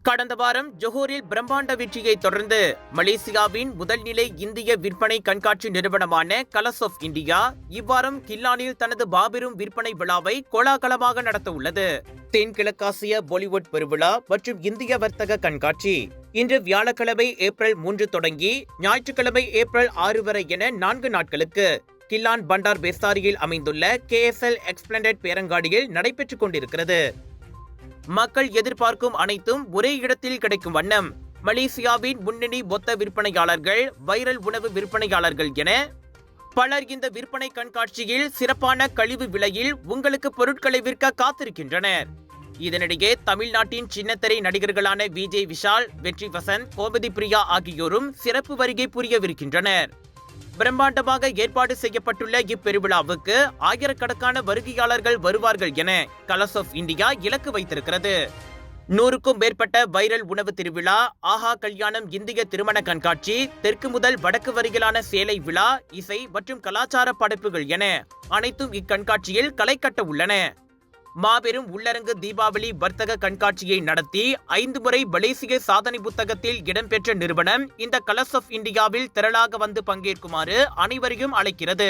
கடந்த வாரம் ஜொஹூரில் பிரம்மாண்ட வெற்றியை தொடர்ந்து மலேசியாவின் முதல்நிலை இந்திய விற்பனை கண்காட்சி நிறுவனமான கலர்ஸ் ஆஃப் இந்தியா இவ்வாரம் கில்லானில் தனது மாபெரும் விற்பனை விழாவை கோலாகலமாக நடத்த உள்ளது. தென்கிழக்காசிய பாலிவுட் பெருவிழா மற்றும் இந்திய வர்த்தக கண்காட்சி இன்று வியாழக்கிழமை ஏப்ரல் 3 தொடங்கி ஞாயிற்றுக்கிழமை ஏப்ரல் 6 வரை என 4 நாட்களுக்கு கில்லான் பண்டார் பெஸ்தாரியில் அமைந்துள்ள KSL எக்ஸ்பிளனட் பேரங்காடியில் நடைபெற்றுக் கொண்டிருக்கிறது. மக்கள் எதிர்பார்க்கும் அனைத்தும் ஒரே இடத்தில் கிடைக்கும் வண்ணம் மலேசியாவின் முன்னணி மொத்த விற்பனையாளர்கள், வைரல் உணவு விற்பனையாளர்கள் என பலர் இந்த விற்பனை கண்காட்சியில் சிறப்பான கழிவு விலையில் உங்களுக்கு பொருட்களை விற்க காத்திருக்கின்றனர். இதனிடையே தமிழ்நாட்டின் சின்னத்திரை நடிகர்களான விஜய் விஷால், வெற்றி வசந்த், கோமதி பிரியா ஆகியோரும் சிறப்பு வருகை புரியவிருக்கின்றனர். பிரம்மாண்டமாக ஏற்பாடு செய்யப்பட்டுள்ள இப்பெருவிழாவுக்கு ஆயிரக்கணக்கான வருகையாளர்கள் வருவார்கள் என கலர்ஸ் ஆஃப் இந்தியா இலக்கு வைத்திருக்கிறது. 100க்கும் மேற்பட்ட வைரல் உணவு திருவிழா, ஆஹா கல்யாணம் இந்திய திருமண கண்காட்சி, தெற்கு முதல் வடக்கு வரையிலான சேலை விழா, இசை மற்றும் கலாச்சார படைப்புகள் என அனைத்தும் இக்கண்காட்சியில் களை கட்ட உள்ளன. மாபெரும் உள்ளரங்கு தீபாவளி வர்த்தக கண்காட்சியை நடத்தி 5 முறை மலேசிய சாதனை புத்தகத்தில் இடம்பெற்ற நிறுவனம் இந்த கலர்ஸ் ஆஃப் இந்தியாவில் திரளாக வந்து பங்கேற்குமாறு அனைவரையும் அழைக்கிறது.